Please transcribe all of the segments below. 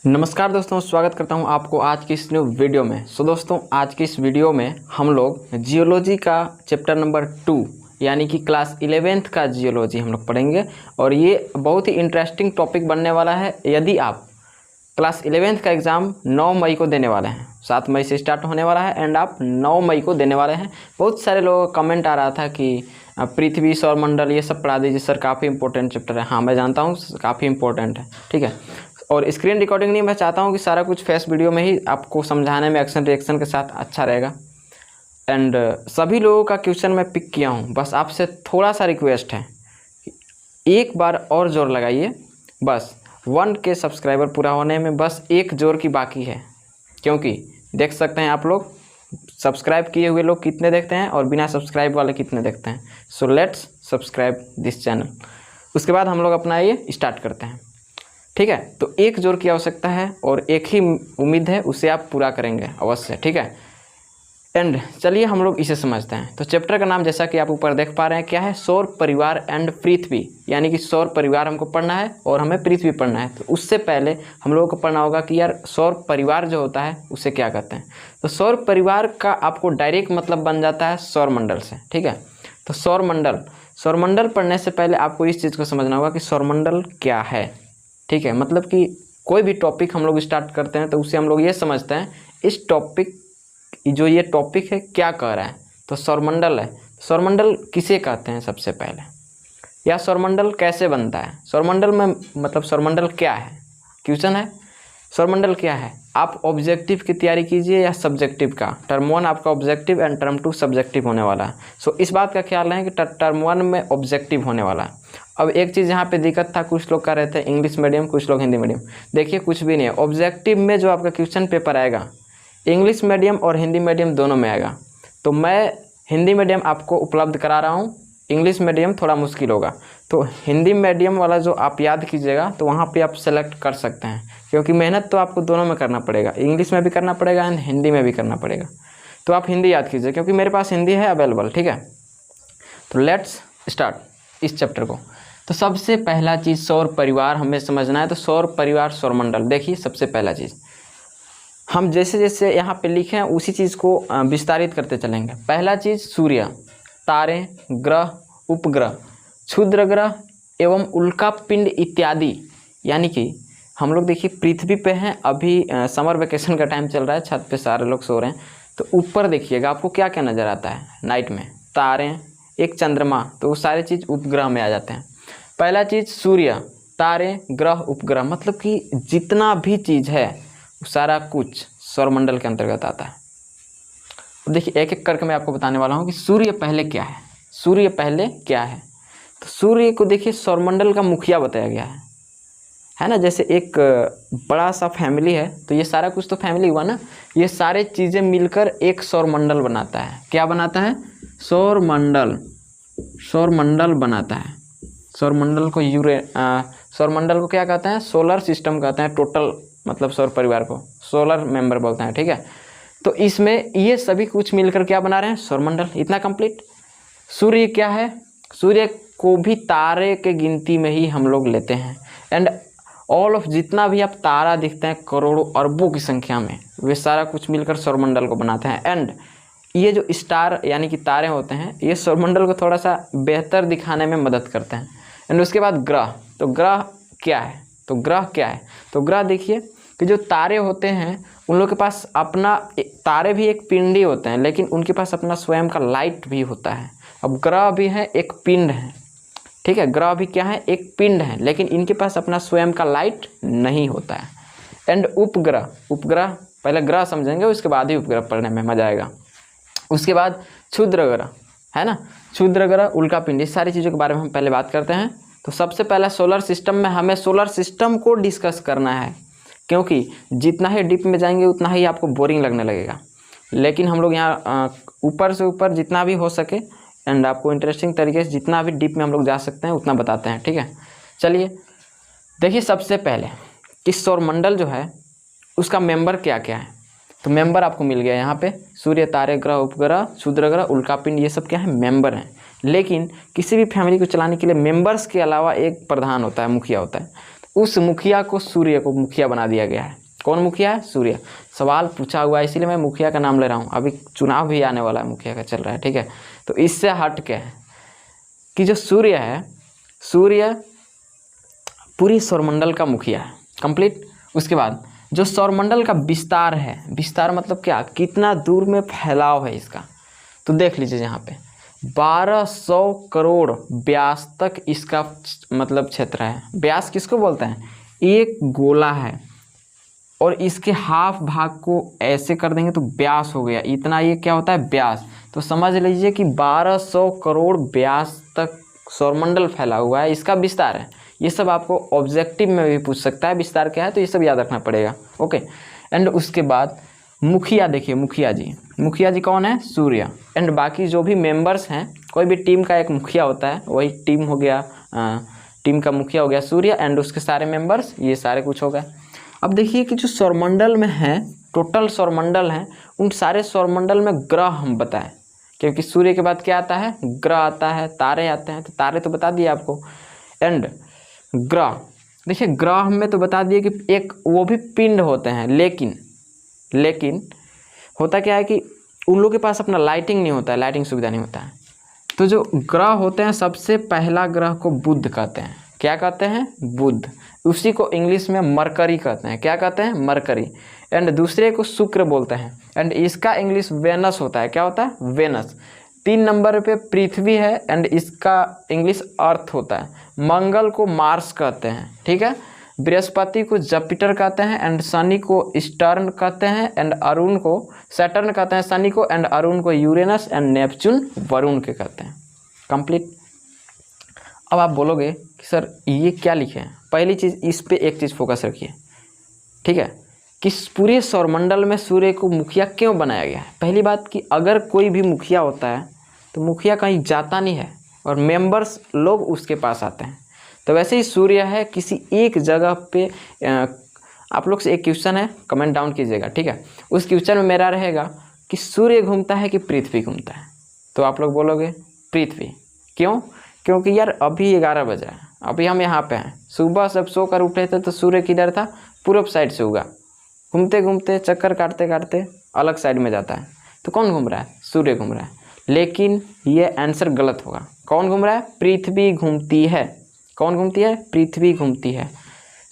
नमस्कार दोस्तों, स्वागत करता हूं आपको आज की इस न्यू वीडियो में। दोस्तों, आज की इस वीडियो में हम लोग जियोलॉजी का चैप्टर नंबर 2 यानी कि क्लास 11th का जियोलॉजी हम लोग पढ़ेंगे। और ये बहुत ही इंटरेस्टिंग टॉपिक बनने वाला है। यदि आप क्लास 11th का एग्ज़ाम 9 मई को देने वाले हैं, 7 मई से स्टार्ट होने वाला है एंड आप 9 मई को देने वाले हैं। बहुत सारे लोगों का कमेंट आ रहा था कि पृथ्वी, सौरमंडल ये सब पढ़ा दीजिए सर, काफ़ी इंपॉर्टेंट चैप्टर है। हाँ, मैं जानता हूँ काफ़ी इंपॉर्टेंट है, ठीक है। और स्क्रीन रिकॉर्डिंग नहीं, मैं चाहता हूँ कि सारा कुछ फेस वीडियो में ही आपको समझाने में एक्शन रिएक्शन के साथ अच्छा रहेगा। एंड सभी लोगों का क्वेश्चन मैं पिक किया हूँ। बस आपसे थोड़ा सा रिक्वेस्ट है, एक बार और जोर लगाइए। बस 1K सब्सक्राइबर पूरा होने में बस एक जोर की बाकी है, क्योंकि देख सकते हैं आप लोग सब्सक्राइब किए हुए लोग कितने देखते हैं और बिना सब्सक्राइब वाले कितने देखते हैं। So let's subscribe this channel. उसके बाद हम लोग अपना ये स्टार्ट करते हैं, ठीक है। तो एक जोर की आवश्यकता है और एक ही उम्मीद है, उसे आप पूरा करेंगे अवश्य, ठीक है। एंड चलिए हम लोग इसे समझते हैं। तो चैप्टर का नाम जैसा कि आप ऊपर देख पा रहे हैं क्या है, सौर परिवार एंड पृथ्वी। यानी कि सौर परिवार हमको पढ़ना है और हमें पृथ्वी पढ़ना है। तो उससे पहले हम लोगों को पढ़ना होगा कि यार सौर परिवार जो होता है उसे क्या कहते हैं। तो सौर परिवार का आपको डायरेक्ट मतलब बन जाता है सौरमंडल से, ठीक है। तो सौरमंडल पढ़ने से पहले आपको इस चीज़ को समझना होगा कि सौरमंडल क्या है, ठीक है। मतलब कि कोई भी टॉपिक हम लोग स्टार्ट करते हैं तो उसे हम लोग ये समझते हैं इस टॉपिक जो ये टॉपिक है क्या कह रहा है। तो सौरमंडल है, सौरमंडल किसे कहते हैं सबसे पहले, या सौरमंडल कैसे बनता है। सौरमंडल में मतलब सौरमंडल क्या है, क्वेश्चन है। सौरमंडल क्या है, आप ऑब्जेक्टिव की तैयारी कीजिए या सब्जेक्टिव का। टर्म 1 आपका ऑब्जेक्टिव एंड टर्म 2 सब्जेक्टिव होने वाला है। सो इस बात का ख्याल रहे कि टर्म 1 में ऑब्जेक्टिव होने वाला है। अब एक चीज़ यहाँ पे दिक्कत था, कुछ लोग कह रहे थे इंग्लिश मीडियम, कुछ लोग हिंदी मीडियम। देखिए कुछ भी नहीं है, ऑब्जेक्टिव में जो आपका क्वेश्चन पेपर आएगा इंग्लिश मीडियम और हिंदी मीडियम दोनों में आएगा। तो मैं हिंदी मीडियम आपको उपलब्ध करा रहा हूँ, इंग्लिश मीडियम थोड़ा मुश्किल होगा। तो हिंदी मीडियम वाला जो आप याद कीजिएगा तो वहाँ पे आप सेलेक्ट कर सकते हैं, क्योंकि मेहनत तो आपको दोनों में करना पड़ेगा, इंग्लिश में भी करना पड़ेगा एंड हिंदी में भी करना पड़ेगा। तो आप हिंदी याद कीजिए, क्योंकि मेरे पास हिंदी है अवेलेबल, ठीक है। तो लेट्स स्टार्ट इस चैप्टर को। तो सबसे पहला चीज़ सौर परिवार हमें समझना है। तो सौर परिवार, सौरमंडल, देखिए सबसे पहला चीज़ हम जैसे जैसे यहाँ पे लिखे हैं उसी चीज़ को विस्तारित करते चलेंगे। पहला चीज़ सूर्य, तारे, ग्रह, उपग्रह, क्षुद्र ग्रह एवं उल्का पिंड इत्यादि। यानी कि हम लोग देखिए पृथ्वी पे हैं, अभी समर वेकेशन का टाइम चल रहा है, छत पे सारे लोग सो रहे हैं। तो ऊपर देखिएगा आपको क्या क्या नज़र आता है नाइट में, तारे, एक चंद्रमा। तो वो सारे चीज़ उपग्रह में आ जाते हैं। पहला चीज़ सूर्य, तारे, ग्रह, उपग्रह, मतलब कि जितना भी चीज़ है सारा कुछ सौरमंडल के अंतर्गत आता है। तो देखिए एक एक करके मैं आपको बताने वाला हूँ कि सूर्य पहले क्या है। सूर्य पहले क्या है, तो सूर्य को देखिए सौरमंडल का मुखिया बताया गया है ना। जैसे एक बड़ा सा फैमिली है, तो ये सारा कुछ तो फैमिली हुआ ना, ये सारे चीज़ें मिलकर एक सौरमंडल बनाता है। क्या बनाता है, सौरमंडल, सौरमंडल बनाता है। सौरमंडल को सौरमंडल को क्या कहते हैं, सोलर सिस्टम कहते हैं। टोटल मतलब सौर परिवार को सोलर मेंबर बोलते हैं, ठीक है। तो इसमें ये सभी कुछ मिलकर क्या बना रहे हैं, सौरमंडल। इतना कंप्लीट। सूर्य क्या है, सूर्य को भी तारे के गिनती में ही हम लोग लेते हैं। एंड ऑल ऑफ जितना भी आप तारा दिखते हैं करोड़ों अरबों की संख्या में, वे सारा कुछ मिलकर सौरमंडल को बनाते हैं। एंड ये जो स्टार यानी कि तारे होते हैं, ये सौरमंडल को थोड़ा सा बेहतर दिखाने में मदद करते हैं। एंड उसके बाद ग्रह। तो ग्रह क्या है, तो ग्रह क्या है, तो ग्रह देखिए कि जो तारे होते हैं उन लोगों के पास अपना, तारे भी एक पिंड ही होते हैं लेकिन उनके पास अपना स्वयं का लाइट भी होता है। अब ग्रह भी है, एक पिंड है, ठीक है। ग्रह भी क्या है, एक पिंड है, लेकिन इनके पास अपना स्वयं का लाइट नहीं होता है। एंड उपग्रह, उपग्रह पहले ग्रह समझेंगे उसके बाद ही उपग्रह पढ़ने में मजा आएगा। उसके बाद क्षुद्र ग्रह है ना, क्षुद्र ग्रह, उल्का पिंड, इस सारी चीज़ों के बारे में हम पहले बात करते हैं। तो सबसे पहला सोलर सिस्टम में हमें सोलर सिस्टम को डिस्कस करना है, क्योंकि जितना ही डीप में जाएंगे उतना ही आपको बोरिंग लगने लगेगा। लेकिन हम लोग यहाँ ऊपर से ऊपर जितना भी हो सके एंड आपको इंटरेस्टिंग तरीके से जितना भी डीप में हम लोग जा सकते हैं उतना बताते हैं, ठीक है। चलिए देखिए सबसे पहले कि सौरमंडल जो है उसका मेंबर क्या क्या है। तो मेंबर आपको मिल गया यहाँ पे, सूर्य, तारे, ग्रह, उपग्रह, क्षुद्र ग्रह, उल्कापिंड, ये सब क्या है, मेंबर हैं। लेकिन किसी भी फैमिली को चलाने के लिए मेंबर्स के अलावा एक प्रधान होता है, मुखिया होता है। उस मुखिया को सूर्य को मुखिया बना दिया गया है। कौन मुखिया है? सूर्य। सवाल पूछा हुआ है इसीलिए मैं मुखिया का नाम ले रहा हूँ। अभी चुनाव भी आने वाला है, मुखिया का चल रहा है, ठीक है। तो इससे हट के है कि जो सूर्य है, सूर्य पूरी सौरमंडल का मुखिया है, कंप्लीट। उसके बाद जो सौरमंडल का विस्तार है, विस्तार मतलब क्या, कितना दूर में फैलाव है इसका, तो देख लीजिए यहाँ पे 1200 करोड़ व्यास तक इसका मतलब क्षेत्र है। व्यास किसको बोलते हैं? एक गोला है और इसके हाफ भाग को ऐसे कर देंगे तो व्यास हो गया, इतना ये क्या होता है? व्यास। तो समझ लीजिए कि 1200 करोड़ व्यास तक सौरमंडल फैला हुआ है, इसका विस्तार है। ये सब आपको ऑब्जेक्टिव में भी पूछ सकता है विस्तार क्या है, तो ये सब याद रखना पड़ेगा, ओके। एंड उसके बाद मुखिया, देखिए मुखिया जी कौन है? सूर्य। एंड बाकी जो भी मेंबर्स हैं, कोई भी टीम का एक मुखिया होता है, वही टीम हो गया, टीम का मुखिया हो गया सूर्य। एंड उसके सारे मेंबर्स, ये सारे कुछ हो गए। अब देखिए कि जो सौरमंडल में है, टोटल सौरमंडल हैं, उन सारे सौरमंडल में ग्रह हम बताएं, क्योंकि सूर्य के बाद क्या आता है? ग्रह आता है, तारे आते हैं। तो तारे तो बता दिए आपको। एंड ग्रह, देखिए ग्रह में तो बता दिए कि एक वो भी पिंड होते हैं, लेकिन होता क्या है कि उन लोगों के पास अपना लाइटिंग नहीं होता है, लाइटिंग सुविधा नहीं होता है। तो जो ग्रह होते हैं, सबसे पहला ग्रह को बुध कहते हैं। क्या कहते हैं? बुध। उसी को इंग्लिश में मरकरी कहते हैं। क्या कहते हैं? मरकरी। एंड दूसरे को शुक्र बोलते हैं। एंड इसका इंग्लिश वेनस होता है। क्या होता है? वेनस। 3 नंबर पे पृथ्वी है एंड इसका इंग्लिश अर्थ होता है। मंगल को मार्स कहते हैं, ठीक है। बृहस्पति को जुपिटर कहते हैं एंड शनि को ईस्टर्न कहते हैं एंड अरुण को सैटर्न कहते हैं, शनि को। एंड अरुण को यूरेनस एंड नेपच्यून वरुण के कहते हैं। कंप्लीट। अब आप बोलोगे कि सर ये क्या लिखे हैं? पहली चीज़, इस पे एक चीज़ फोकस रखिए, ठीक है, कि पूरे सौरमंडल में सूर्य को मुखिया क्यों बनाया गया है। पहली बात कि अगर कोई भी मुखिया होता है तो मुखिया कहीं जाता नहीं है और मेंबर्स लोग उसके पास आते हैं। तो वैसे ही सूर्य है किसी एक जगह पे। आप लोग से एक क्वेश्चन है, कमेंट डाउन कीजिएगा, ठीक है। उस क्वेश्चन में मेरा रहेगा कि सूर्य घूमता है कि पृथ्वी घूमता है? तो आप लोग बोलोगे पृथ्वी। क्यों? क्योंकि यार अभी 11 बजा है, अभी हम यहाँ पे हैं। सुबह जब सो कर उठे थे तो सूर्य किधर था? पूर्व साइड से उगा, घूमते घूमते चक्कर काटते काटते अलग साइड में जाता है। तो कौन घूम रहा है? सूर्य घूम रहा है। लेकिन ये आंसर गलत होगा। कौन घूम रहा है? पृथ्वी घूमती है। कौन घूमती है? पृथ्वी घूमती है।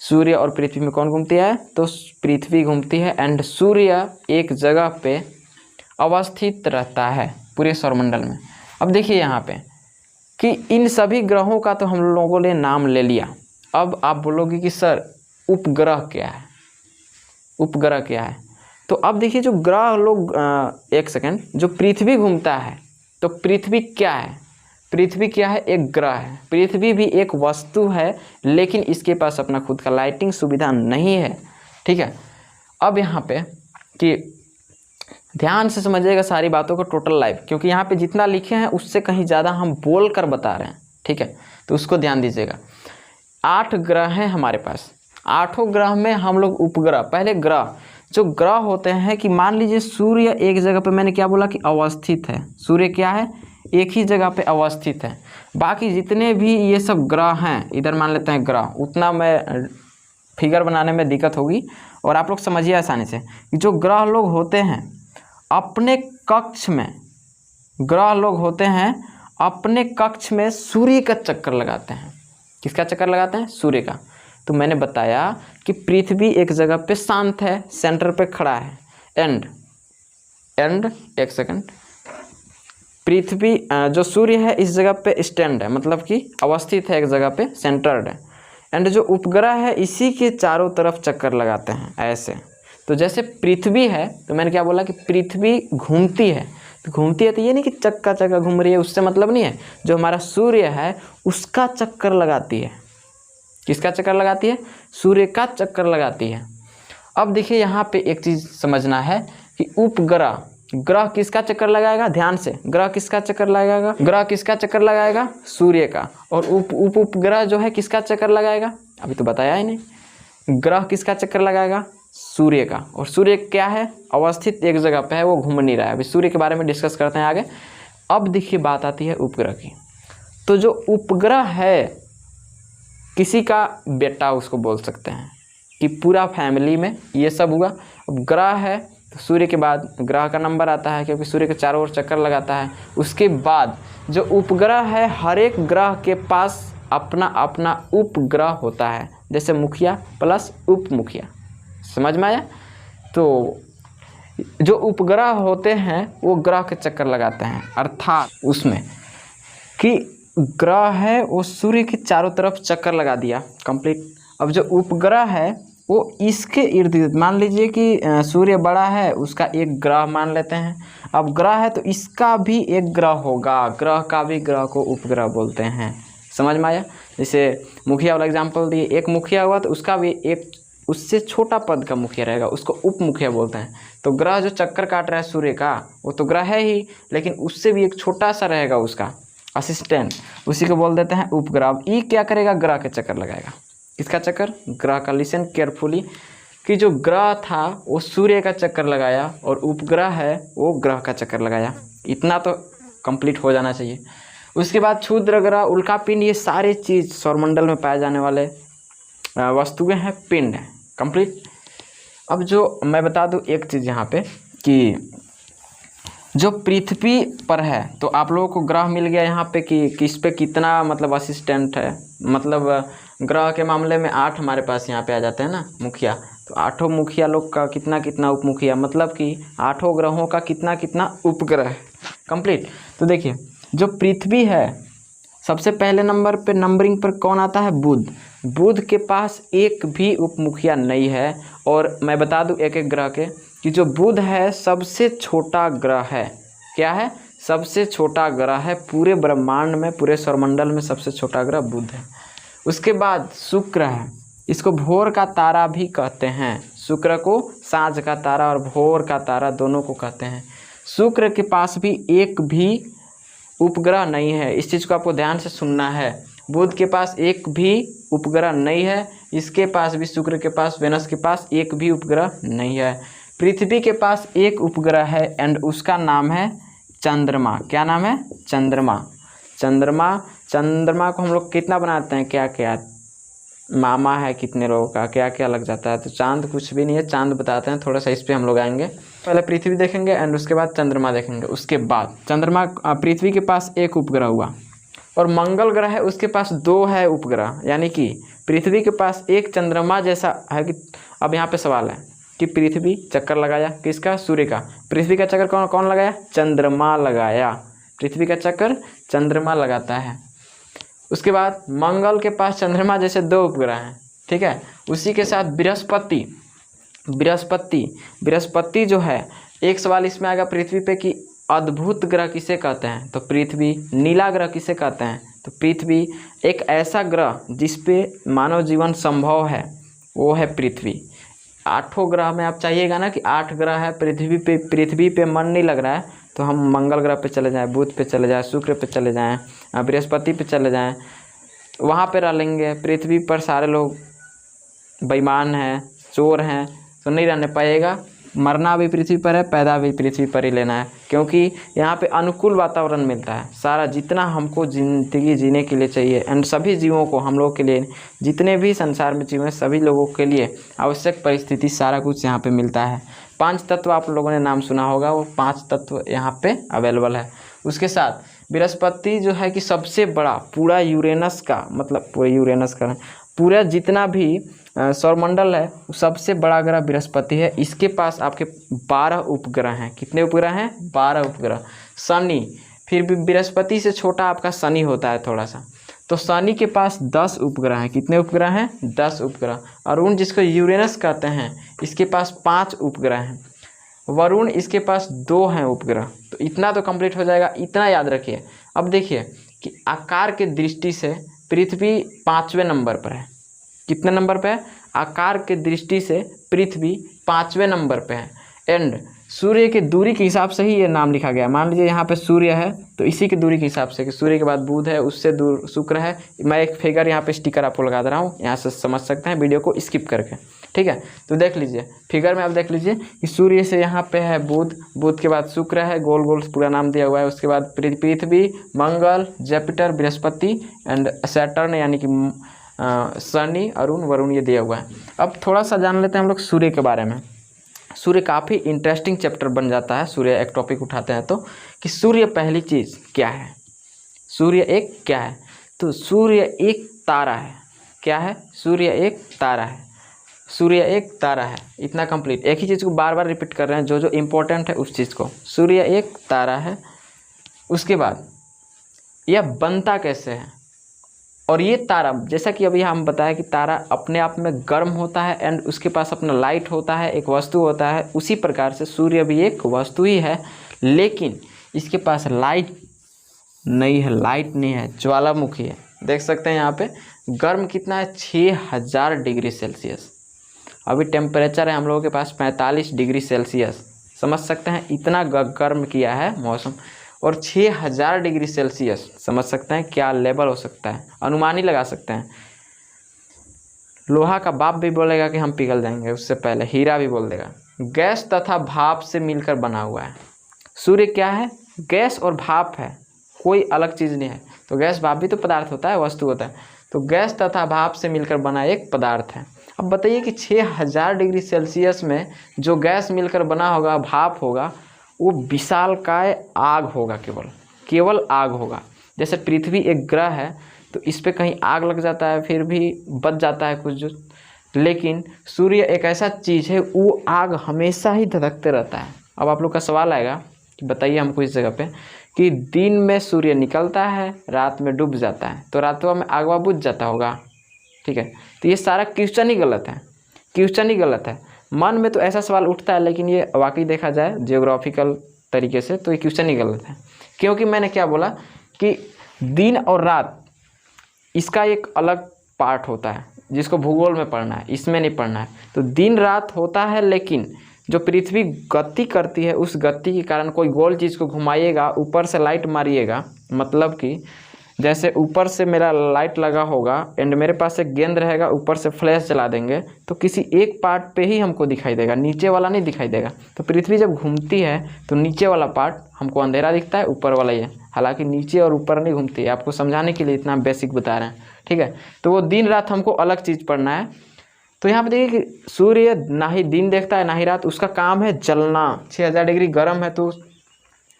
सूर्य और पृथ्वी में कौन घूमती है? तो पृथ्वी घूमती है। एंड सूर्य एक जगह पे अवस्थित रहता है पूरे सौरमंडल में। अब देखिए यहाँ पे कि इन सभी ग्रहों का तो हम लोगों ने नाम ले लिया। अब आप बोलोगे कि सर उपग्रह क्या है? उपग्रह क्या है? तो अब देखिए जो ग्रह लोग, एक सेकेंड, जो पृथ्वी घूमता है, तो पृथ्वी क्या है? पृथ्वी क्या है? एक ग्रह है। पृथ्वी भी एक वस्तु है, लेकिन इसके पास अपना खुद का लाइटिंग सुविधा नहीं है, ठीक है। अब यहाँ पे कि ध्यान से समझिएगा सारी बातों को, टोटल लाइव, क्योंकि यहाँ पे जितना लिखे हैं उससे कहीं ज़्यादा हम बोल कर बता रहे हैं, ठीक है। तो उसको ध्यान दीजिएगा। 8 ग्रह हैं हमारे पास। 8 ग्रह में हम लोग उपग्रह, पहले ग्रह, जो ग्रह होते हैं कि मान लीजिए सूर्य एक जगह पे, मैंने क्या बोला कि अवस्थित है। सूर्य क्या है? एक ही जगह पे अवस्थित है। बाकी जितने भी ये सब ग्रह हैं, इधर मान लेते हैं ग्रह, उतना मैं फिगर बनाने में दिक्कत होगी और आप लोग समझिए आसानी से। जो ग्रह लोग होते हैं अपने कक्ष में, ग्रह लोग होते हैं अपने कक्ष में सूर्य का चक्कर लगाते हैं। किसका चक्कर लगाते हैं? सूर्य का। तो मैंने बताया कि पृथ्वी एक जगह पे शांत है, सेंटर पे खड़ा है। एंड एक सेकंड, पृथ्वी जो सूर्य है इस जगह पे स्टैंड है, मतलब कि अवस्थित है एक जगह पे, सेंटर्ड है। एंड जो उपग्रह है इसी के चारों तरफ चक्कर लगाते हैं ऐसे। तो जैसे पृथ्वी है, तो मैंने क्या बोला कि पृथ्वी घूमती है। तो घूमती है तो ये नहीं कि चक्का चक्का घूम रही है, उससे मतलब नहीं है। जो हमारा सूर्य है उसका चक्कर लगाती है। किसका चक्कर लगाती है? सूर्य का चक्कर लगाती है। अब देखिए यहाँ पे एक चीज़ समझना है कि उपग्रह, ग्रह किसका चक्कर लगाएगा? ध्यान से, ग्रह किसका चक्कर लगाएगा? ग्रह किसका चक्कर लगाएगा? सूर्य का। और उपग्रह जो है किसका चक्कर लगाएगा? अभी तो बताया ही नहीं। ग्रह किसका चक्कर लगाएगा? सूर्य का। और सूर्य क्या है? अवस्थित एक जगह पे है, वो घूम नहीं रहा है। अभी सूर्य के बारे में डिस्कस करते हैं आगे। अब देखिए बात आती है उपग्रह की। तो जो उपग्रह है किसी का बेटा उसको बोल सकते हैं कि पूरा फैमिली में ये सब हुआ। अब ग्रह है तो सूर्य के बाद ग्रह का नंबर आता है, क्योंकि सूर्य के चारों ओर चक्कर लगाता है। उसके बाद जो उपग्रह है, हर एक ग्रह के पास अपना अपना उपग्रह होता है, जैसे मुखिया प्लस उप मुखिया, समझ में आया। तो जो उपग्रह होते हैं वो ग्रह के चक्कर लगाते हैं, अर्थात उसमें कि ग्रह है वो सूर्य के चारों तरफ चक्कर लगा दिया, कंप्लीट। अब जो उपग्रह है वो इसके इर्द गिर्द, मान लीजिए कि सूर्य बड़ा है, उसका एक ग्रह मान लेते हैं। अब ग्रह है तो इसका भी एक ग्रह होगा, ग्रह का भी ग्रह को उपग्रह बोलते हैं, समझ में आया। जैसे मुखिया वाला एग्जाम्पल दिए, एक मुखिया हुआ तो उसका भी एक उससे छोटा पद का मुखिया रहेगा, उसको उप मुखिया बोलते हैं। तो ग्रह जो चक्कर काट रहा है सूर्य का, वो तो ग्रह है ही, लेकिन उससे भी एक छोटा सा रहेगा उसका असिस्टेंट, उसी को बोल देते हैं उपग्रह। अब ये क्या करेगा, ग्रह के चक्कर लगाएगा। किसका चक्कर, ग्रह का। लिसन केयरफुली कि जो ग्रह था वो सूर्य का चक्कर लगाया और उपग्रह है वो ग्रह का चक्कर लगाया। इतना तो कंप्लीट हो जाना चाहिए। उसके बाद क्षुद्र ग्रह, उल्का पिंड, ये सारे चीज़ सौरमंडल में पाए जाने वाले वस्तुएं हैं, पिंड है, कंप्लीट। अब जो मैं बता दूं एक चीज़ यहाँ पे कि जो पृथ्वी पर है, तो आप लोगों को ग्रह मिल गया यहाँ पे कि किस पे कितना मतलब असिस्टेंट है। मतलब ग्रह के मामले में 8 हमारे पास यहाँ पे आ जाते हैं ना मुखिया, तो 8 मुखिया लोग का कितना कितना उप मुखिया, मतलब कि 8 ग्रहों का कितना कितना उपग्रह है, कंप्लीट। तो देखिए जो पृथ्वी है, सबसे पहले नंबर पे नंबरिंग पर कौन आता है, बुध। बुध के पास एक भी उप मुखिया नहीं है। और मैं बता दूं एक एक ग्रह के कि जो बुध है सबसे छोटा ग्रह है। क्या है, सबसे छोटा ग्रह है पूरे ब्रह्मांड में, पूरे सौरमंडल में सबसे छोटा ग्रह बुध है। उसके बाद शुक्र है, इसको भोर का तारा भी कहते हैं। शुक्र को सांझ का तारा और भोर का तारा दोनों को कहते हैं। शुक्र के पास भी एक भी उपग्रह नहीं है, इस चीज़ को आपको ध्यान से सुनना है। बुध के पास एक भी उपग्रह नहीं है, इसके पास भी, शुक्र के पास, वेनस के पास एक भी उपग्रह नहीं है। पृथ्वी के पास एक उपग्रह है एंड उसका नाम है चंद्रमा। क्या नाम है, चंद्रमा। चंद्रमा को हम लोग कितना बनाते हैं, क्या क्या मामा है कितने लोगों का, क्या क्या लग जाता है। तो चांद कुछ भी नहीं है, चांद बताते हैं, थोड़ा सा इस पर हम लोग आएंगे। पहले पृथ्वी देखेंगे एंड उसके बाद चंद्रमा देखेंगे। उसके बाद चंद्रमा, पृथ्वी के पास एक उपग्रह हुआ और मंगल ग्रह है उसके पास 2 है उपग्रह, यानी कि पृथ्वी के पास एक चंद्रमा जैसा है। कि अब यहाँ पे सवाल है कि पृथ्वी चक्कर लगाया किसका, सूर्य का। पृथ्वी का चक्कर कौन कौन लगाया, चंद्रमा लगाया। पृथ्वी का चक्कर चंद्रमा लगाता है। उसके बाद मंगल के पास चंद्रमा जैसे 2 उपग्रह हैं, ठीक है। उसी के साथ बृहस्पति जो है, एक सवाल इसमें आएगा पृथ्वी पे कि अद्भुत ग्रह किसे कहते हैं, तो पृथ्वी। नीला ग्रह किसे कहते हैं, तो पृथ्वी। एक ऐसा ग्रह जिस पे मानव जीवन संभव है वो है पृथ्वी। 8 ग्रह में आप चाहिएगा ना कि 8 ग्रह है पृथ्वी पे मन नहीं लग रहा है तो हम मंगल ग्रह पे चले जाएं, बुध पे चले जाएं, शुक्र पे चले जाएं, बृहस्पति पे चले जाएं, वहाँ पे रह लेंगे। पृथ्वी पर सारे लोग बेईमान हैं, चोर हैं, तो नहीं रहने पाएगा। मरना भी पृथ्वी पर है, पैदा भी पृथ्वी पर ही लेना है, क्योंकि यहाँ पे अनुकूल वातावरण मिलता है। सारा जितना हमको ज़िंदगी जीने के लिए चाहिए एंड सभी जीवों को, हम लोग के लिए, जितने भी संसार में जीव हैं सभी लोगों के लिए आवश्यक परिस्थिति, सारा कुछ यहाँ पे मिलता है। 5 तत्व आप लोगों ने नाम सुना होगा, वो 5 तत्व यहाँ पे अवेलेबल है। उसके साथ बृहस्पति जो है कि सबसे बड़ा, पूरा यूरेनस का, मतलब पूरे यूरेनस का पूरा जितना भी सौरमंडल है सबसे बड़ा ग्रह बृहस्पति है। इसके पास आपके 12 उपग्रह हैं। कितने उपग्रह हैं, 12 उपग्रह। शनि, फिर भी बृहस्पति से छोटा आपका शनि होता है थोड़ा सा, तो शनि के पास 10 उपग्रह हैं। कितने उपग्रह हैं, 10 उपग्रह। अरुण जिसको यूरेनस कहते हैं, इसके पास 5 उपग्रह हैं। वरुण, इसके पास 2 हैं उपग्रह। तो इतना तो कंप्लीट हो जाएगा, इतना याद रखिए। अब देखिए कि आकार के दृष्टि से पृथ्वी 5वें नंबर पर है। कितने नंबर पे है, आकार के दृष्टि से पृथ्वी 5वें नंबर पे है। एंड सूर्य की दूरी के हिसाब से ही ये नाम लिखा गया। मान लीजिए यहाँ पे सूर्य है तो इसी की दूरी के हिसाब से कि सूर्य के बाद बुध है, उससे दूर शुक्र है। मैं एक फिगर यहाँ पे स्टिकर आपको लगा दे रहा हूँ, यहाँ से समझ सकते हैं वीडियो को स्किप करके, ठीक है। तो देख लीजिए फिगर में, आप देख लीजिए कि सूर्य से यहाँ पे है बुध, बुध के बाद शुक्र है, गोल गोल पूरा नाम दिया हुआ है। उसके बाद पृथ्वी, मंगल, जुपिटर, बृहस्पति एंड सैटर्न यानी कि शनि, अरुण, वरुण ये दिया हुआ है। अब थोड़ा सा जान लेते हैं हम लोग सूर्य के बारे में। सूर्य काफ़ी इंटरेस्टिंग चैप्टर बन जाता है, सूर्य एक टॉपिक उठाते हैं तो, कि सूर्य पहली चीज़ क्या है, सूर्य एक क्या है, तो सूर्य एक तारा है। क्या है? सूर्य एक तारा है। सूर्य एक तारा है, इतना कंप्लीट। एक ही चीज़ को बार बार रिपीट कर रहे हैं, जो जो इम्पोर्टेंट है उस चीज़ को। सूर्य एक तारा है। उसके बाद यह बनता कैसे है, और ये तारा, जैसा कि अभी हम बताया कि तारा अपने आप में गर्म होता है एंड उसके पास अपना लाइट होता है, एक वस्तु होता है, उसी प्रकार से सूर्य भी एक वस्तु ही है, लेकिन इसके पास लाइट नहीं है, लाइट नहीं है, ज्वालामुखी है। देख सकते हैं यहाँ पे गर्म कितना है, 6000 डिग्री सेल्सियस। अभी टेम्परेचर है हम लोगों के पास 45 डिग्री सेल्सियस। समझ सकते हैं इतना गर्म किया है मौसम, और 6000 डिग्री सेल्सियस। समझ सकते हैं क्या लेवल हो सकता है, अनुमान ही लगा सकते हैं। लोहा का बाप भी बोलेगा कि हम पिघल जाएंगे, उससे पहले हीरा भी बोल देगा। गैस तथा भाप से मिलकर बना हुआ है। सूर्य क्या है? गैस और भाप है, कोई अलग चीज़ नहीं है। तो गैस भाप भी तो पदार्थ होता है, वस्तु होता है। तो गैस तथा भाप से मिलकर बना एक पदार्थ है। अब बताइए कि 6000 डिग्री सेल्सियस में जो गैस मिलकर बना होगा, भाप होगा, वो विशालकाय आग होगा, केवल आग होगा। जैसे पृथ्वी एक ग्रह है, तो इस पे कहीं आग लग जाता है फिर भी बच जाता है कुछ जो, लेकिन सूर्य एक ऐसा चीज़ है, वो आग हमेशा ही धधकते रहता है। अब आप लोग का सवाल आएगा कि बताइए हमको इस जगह पे कि दिन में सूर्य निकलता है, रात में डूब जाता है, तो रातों में आगवा बुझ जाता होगा। ठीक है, तो ये सारा क्वेश्चन ही गलत है, क्वेश्चन ही गलत है। मन में तो ऐसा सवाल उठता है, लेकिन ये वाकई देखा जाए जियोग्राफिकल तरीके से तो ये क्वेश्चन ही गलत है। क्योंकि मैंने क्या बोला कि दिन और रात इसका एक अलग पार्ट होता है, जिसको भूगोल में पढ़ना है, इसमें नहीं पढ़ना है। तो दिन रात होता है, लेकिन जो पृथ्वी गति करती है, उस गति के कारण कोई गोल चीज़ को घुमाइएगा, ऊपर से लाइट मारिएगा, मतलब कि जैसे ऊपर से मेरा लाइट लगा होगा एंड मेरे पास एक गेंद रहेगा, ऊपर से फ्लैश जला देंगे तो किसी एक पार्ट पे ही हमको दिखाई देगा, नीचे वाला नहीं दिखाई देगा। तो पृथ्वी जब घूमती है तो नीचे वाला पार्ट हमको अंधेरा दिखता है, ऊपर वाला ये, हालांकि नीचे और ऊपर नहीं घूमती है। आपको समझाने के लिए इतना बेसिक बता रहे हैं, ठीक है। तो वो दिन रात हमको अलग चीज़ पढ़ना है। तो यहाँ पे देखिए कि सूर्य ना ही दिन देखता है ना ही रात, उसका काम है जलना। 6000 डिग्री गर्म है तो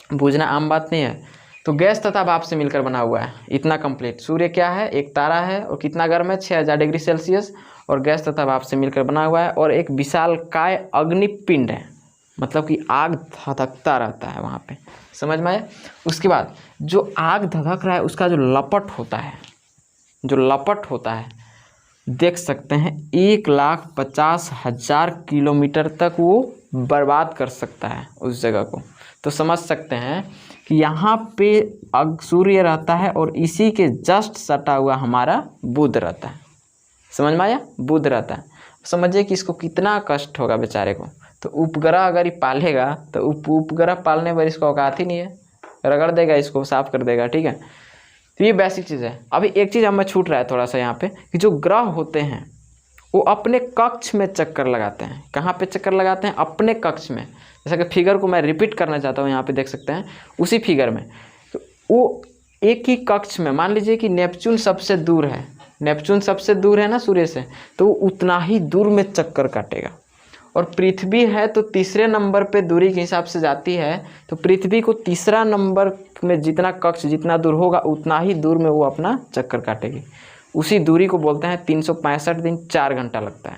बुझना आम बात नहीं है। तो गैस तथा भाप से मिलकर बना हुआ है, इतना कंप्लीट। सूर्य क्या है? एक तारा है, और कितना गर्म है? 6000 डिग्री सेल्सियस, और गैस तथा भाप से मिलकर बना हुआ है, और एक विशालकाय अग्निपिंड है, मतलब कि आग धधकता रहता है वहाँ पे। समझ में आया? उसके बाद जो आग धधक रहा है उसका जो लपट होता है, जो लपट होता है, देख सकते हैं 1,50,000 किलोमीटर तक वो बर्बाद कर सकता है उस जगह को। तो समझ सकते हैं कि यहाँ पे सूर्य रहता है और इसी के जस्ट सटा हुआ हमारा बुध रहता है। समझ में आया? बुध रहता है। समझिए कि इसको कितना कष्ट होगा बेचारे को। तो उपग्रह अगर ये पालेगा तो उपग्रह पालने पर इसको औकात ही नहीं है, रगड़ देगा, इसको साफ कर देगा। ठीक है, तो ये बेसिक चीज़ है। अभी एक चीज़ हमें छूट रहा है थोड़ा सा यहाँ पे, कि जो ग्रह होते हैं वो अपने कक्ष में चक्कर लगाते हैं। कहाँ पे चक्कर लगाते हैं? अपने कक्ष में। जैसा कि फिगर को मैं रिपीट करना चाहता हूँ, यहाँ पे देख सकते हैं उसी फिगर में। तो वो एक ही कक्ष में, मान लीजिए कि नेपच्यून सबसे दूर है, नेपच्यून सबसे दूर है ना सूर्य से, तो वो उतना ही दूर में चक्कर काटेगा। और पृथ्वी है तो तीसरे नंबर पे दूरी के हिसाब से जाती है, तो पृथ्वी को तीसरा नंबर में जितना कक्ष जितना दूर होगा उतना ही दूर में वो अपना चक्कर काटेगी। उसी दूरी को बोलते हैं 365 दिन 4 घंटा लगता है,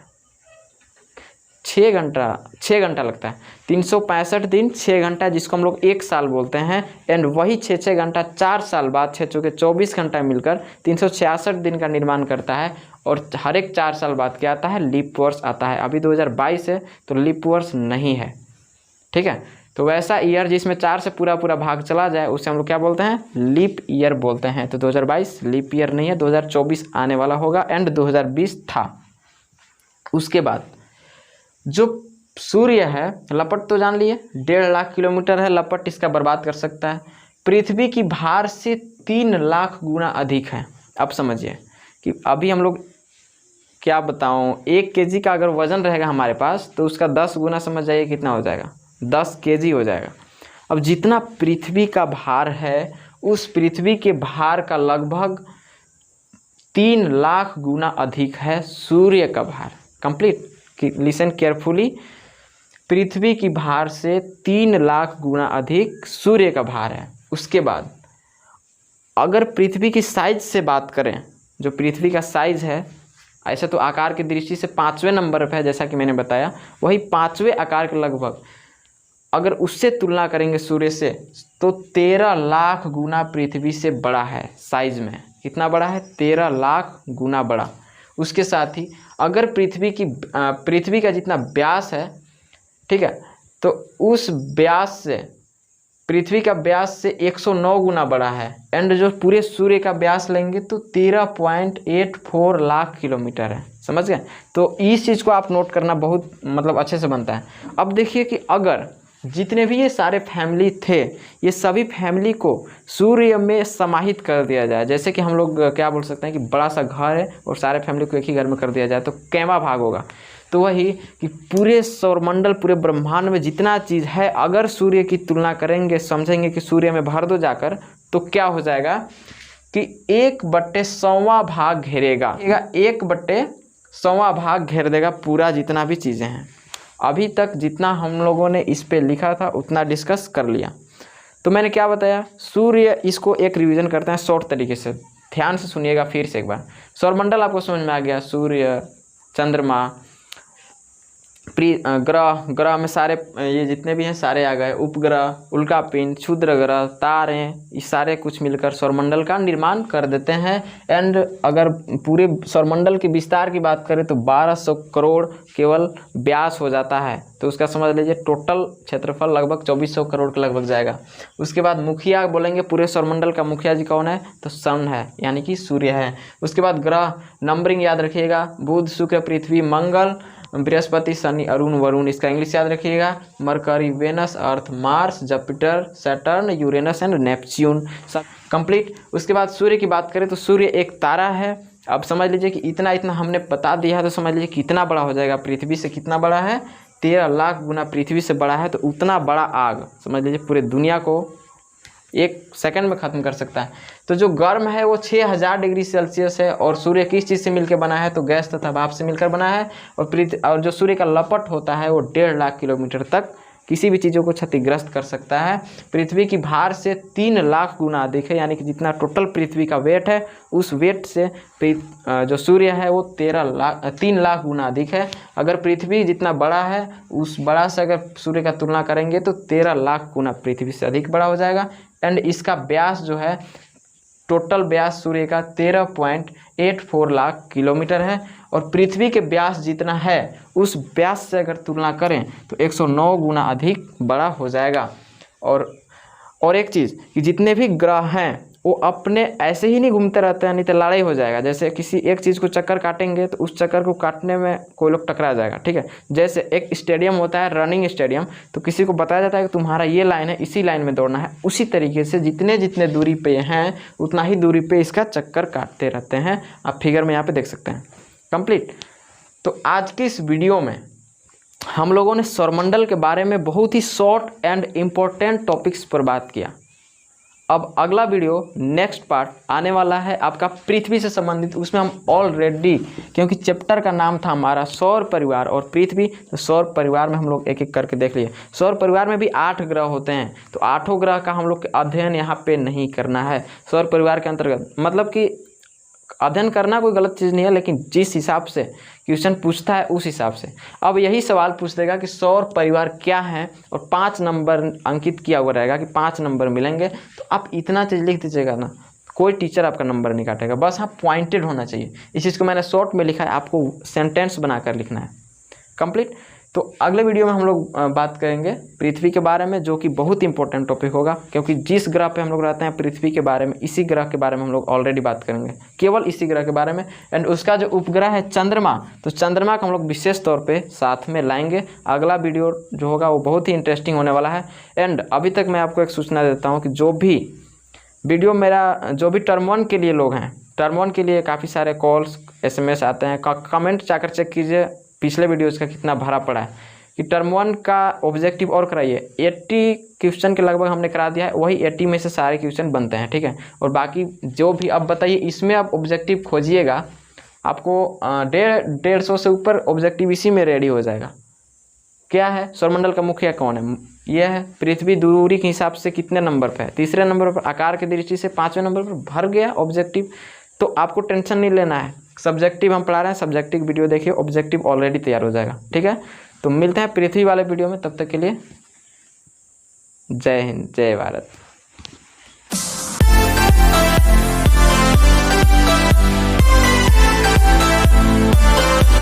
6 घंटा लगता है। 365 दिन 6 घंटा, जिसको हम लोग 1 साल बोलते हैं। एंड वही 6 घंटा 4 साल बाद 6 चौके 24 घंटा मिलकर 366 दिन का निर्माण करता है। और हर एक 4 साल बाद क्या आता है? लीप वर्ष आता है। अभी 2022 है तो लीप वर्ष नहीं है, ठीक है। तो वैसा ईयर जिसमें 4 से पूरा भाग चला जाए उसे हम लोग क्या बोलते हैं? लीप ईयर बोलते हैं। तो 2022 लीप ईयर नहीं है, 2024 आने वाला होगा, एंड 2020 था। उसके बाद जो सूर्य है, लपट तो जान लिए 1.5 लाख किलोमीटर है लपट, इसका बर्बाद कर सकता है। पृथ्वी की भार से 3 लाख गुना अधिक है। अब समझिए कि अभी हम लोग क्या बताऊं, 1 kg का अगर वजन रहेगा हमारे पास तो उसका 10 गुना समझ जाइए कितना हो जाएगा, 10 kg हो जाएगा। अब जितना पृथ्वी का भार है, उस पृथ्वी के भार का लगभग 3 लाख गुना अधिक है सूर्य का भार। कंप्लीट, लिसन केयरफुली, पृथ्वी की भार से 3 लाख गुना अधिक सूर्य का भार है। उसके बाद अगर पृथ्वी की साइज से बात करें, जो पृथ्वी का साइज है, ऐसे तो आकार की दृष्टि से 5वें नंबर पर है जैसा कि मैंने बताया, वही 5वें आकार के लगभग अगर उससे तुलना करेंगे सूर्य से तो 13 लाख गुना पृथ्वी से बड़ा है साइज में। कितना बड़ा है? 13 लाख गुना बड़ा। उसके साथ ही अगर पृथ्वी का जितना व्यास है, ठीक है, तो उस व्यास से पृथ्वी का व्यास से 109 गुना बड़ा है। एंड जो पूरे सूर्य का व्यास लेंगे तो 13.84 लाख किलोमीटर है। समझ गए? तो इस चीज़ को आप नोट करना बहुत मतलब अच्छे से बनता है। अब देखिए कि अगर जितने भी ये सारे फैमिली थे, ये सभी फैमिली को सूर्य में समाहित कर दिया जाए, जैसे कि हम लोग क्या बोल सकते हैं कि बड़ा सा घर है और सारे फैमिली को एक ही घर में कर दिया जाए तो कैवा भाग होगा। तो वही कि पूरे सौरमंडल, पूरे ब्रह्मांड में जितना चीज़ है अगर सूर्य की तुलना करेंगे, समझेंगे कि सूर्य में भर दो जाकर, तो क्या हो जाएगा कि 1/100वां भाग घेरेगा। 1/100वां भाग घेर देगा पूरा जितना भी चीज़ें हैं। अभी तक जितना हम लोगों ने इस पे लिखा था उतना डिस्कस कर लिया। तो मैंने क्या बताया, सूर्य, इसको एक रिवीजन करते हैं शॉर्ट तरीके से, ध्यान से सुनिएगा फिर से एक बार। सौरमंडल आपको समझ में आ गया, सूर्य, चंद्रमा, ग्रह में सारे ये जितने भी हैं सारे आ गए, उपग्रह, उल्कापिंड, क्षुद्र ग्रह, तारे, ये सारे कुछ मिलकर सौरमंडल का निर्माण कर देते हैं। एंड अगर पूरे सौरमंडल के विस्तार की बात करें तो 1200 करोड़ केवल व्यास हो जाता है। तो उसका समझ लीजिए टोटल क्षेत्रफल लगभग 2400 करोड़ के लगभग जाएगा। उसके बाद मुखिया बोलेंगे, पूरे सौरमंडल का मुखिया जी कौन है? तो सन है, यानी कि सूर्य है। उसके बाद ग्रह नंबरिंग याद रखिएगा, बुध, शुक्र, पृथ्वी, मंगल, बृहस्पति, शनि, अरुण, वरुण, इसका इंग्लिश याद रखिएगा, Mercury, Venus, Earth, Mars, Jupiter, Saturn, Uranus and Neptune. सब कंप्लीट। उसके बाद सूर्य की बात करें तो सूर्य एक तारा है। अब समझ लीजिए कि इतना हमने बता दिया है, तो समझ लीजिए कितना बड़ा हो जाएगा, पृथ्वी से कितना बड़ा है? 13 लाख गुना पृथ्वी से बड़ा है। तो उतना बड़ा आग समझ लीजिए पूरे दुनिया को 1 सेकंड में ख़त्म कर सकता है। तो जो गर्म है वो 6000 डिग्री सेल्सियस है। और सूर्य किस चीज़ से मिलकर बना है? तो गैस तथा भाप से मिलकर बना है। और जो सूर्य का लपट होता है वो 1.5 लाख किलोमीटर तक किसी भी चीज़ों को क्षतिग्रस्त कर सकता है। पृथ्वी की भार से 3 लाख गुना अधिक है, यानी कि जितना टोटल पृथ्वी का वेट है उस वेट से जो सूर्य है वो 3 लाख गुना अधिक है। अगर पृथ्वी जितना बड़ा है उस बड़ा से अगर सूर्य का तुलना करेंगे तो 13 लाख गुना पृथ्वी से अधिक बड़ा हो जाएगा। एंड इसका व्यास जो है, टोटल व्यास सूर्य का 13.84 लाख किलोमीटर है। और पृथ्वी के व्यास जितना है उस व्यास से अगर तुलना करें तो 109 गुना अधिक बड़ा हो जाएगा। और एक चीज़ कि जितने भी ग्रह हैं वो अपने ऐसे ही नहीं घूमते रहते हैं, नहीं तो लड़ाई हो जाएगा। जैसे किसी एक चीज़ को चक्कर काटेंगे तो उस चक्कर को काटने में कोई लोग टकरा जाएगा, ठीक है। जैसे एक स्टेडियम होता है, रनिंग स्टेडियम, तो किसी को बताया जाता है कि तुम्हारा ये लाइन है, इसी लाइन में दौड़ना है। उसी तरीके से जितने दूरी पे हैं उतना ही दूरी पे इसका चक्कर काटते रहते हैं। आप फिगर में यहाँ पे देख सकते हैं। कंप्लीट। तो आज की इस वीडियो में हम लोगों ने सौरमंडल के बारे में बहुत ही शॉर्ट एंड इम्पोर्टेंट टॉपिक्स पर बात किया। अब अगला वीडियो नेक्स्ट पार्ट आने वाला है आपका पृथ्वी से संबंधित। उसमें हम ऑलरेडी, क्योंकि चैप्टर का नाम था हमारा सौर परिवार और पृथ्वी, तो सौर परिवार में हम लोग एक एक करके देख लिए। सौर परिवार में भी 8 ग्रह होते हैं, तो 8 ग्रह का हम लोग अध्ययन यहाँ पे नहीं करना है। सौर परिवार के अंतर्गत मतलब कि अध्ययन करना कोई गलत चीज़ नहीं है, लेकिन जिस हिसाब से क्वेश्चन पूछता है उस हिसाब से। अब यही सवाल पूछ देगा कि सौर परिवार क्या है और 5 नंबर अंकित किया हुआ रहेगा कि 5 नंबर मिलेंगे। तो आप इतना चीज़ लिख दीजिएगा ना, कोई टीचर आपका नंबर नहीं काटेगा। बस हाँ पॉइंटेड होना चाहिए। इस चीज़ को मैंने शॉर्ट में लिखा है, आपको सेंटेंस बनाकर लिखना है। कंप्लीट। तो अगले वीडियो में हम लोग बात करेंगे पृथ्वी के बारे में, जो कि बहुत इंपॉर्टेंट टॉपिक होगा, क्योंकि जिस ग्रह पे हम लोग रहते हैं पृथ्वी के बारे में, इसी ग्रह के बारे में हम लोग ऑलरेडी बात करेंगे, केवल इसी ग्रह के बारे में। एंड उसका जो उपग्रह है चंद्रमा, तो चंद्रमा को हम लोग विशेष तौर पे साथ में लाएंगे। अगला वीडियो जो होगा वो बहुत ही इंटरेस्टिंग होने वाला है। एंड अभी तक मैं आपको एक सूचना देता हूँ कि जो भी वीडियो मेरा, जो भी टर्म 1 के लिए लोग हैं, टर्म 1 के लिए काफ़ी सारे कॉल्स SMS आते हैं। कमेंट जाकर चेक कीजिए पिछले वीडियोज़ का कितना भरा पड़ा है। कि टर्म 1 का ऑब्जेक्टिव और कराइए। 80 क्वेश्चन के लगभग हमने करा दिया है, वही 80 में से सारे क्वेश्चन बनते हैं, ठीक है। और बाकी जो भी अब बताइए, इसमें आप ऑब्जेक्टिव खोजिएगा, आपको 150 से ऊपर ऑब्जेक्टिव इसी में रेडी हो जाएगा। क्या है, सौरमंडल का मुखिया कौन है, यह है। पृथ्वी दूरी के हिसाब से कितने नंबर पे है, तीसरे नंबर पर। आकार की दृष्टि से 5वें नंबर पर। भर गया ऑब्जेक्टिव। तो आपको टेंशन नहीं लेना है, सब्जेक्टिव हम पढ़ा रहे हैं, सब्जेक्टिव वीडियो देखिए, ऑब्जेक्टिव ऑलरेडी तैयार हो जाएगा, ठीक है। तो मिलते हैं पृथ्वी वाले वीडियो में, तब तक के लिए जय हिंद, जय भारत।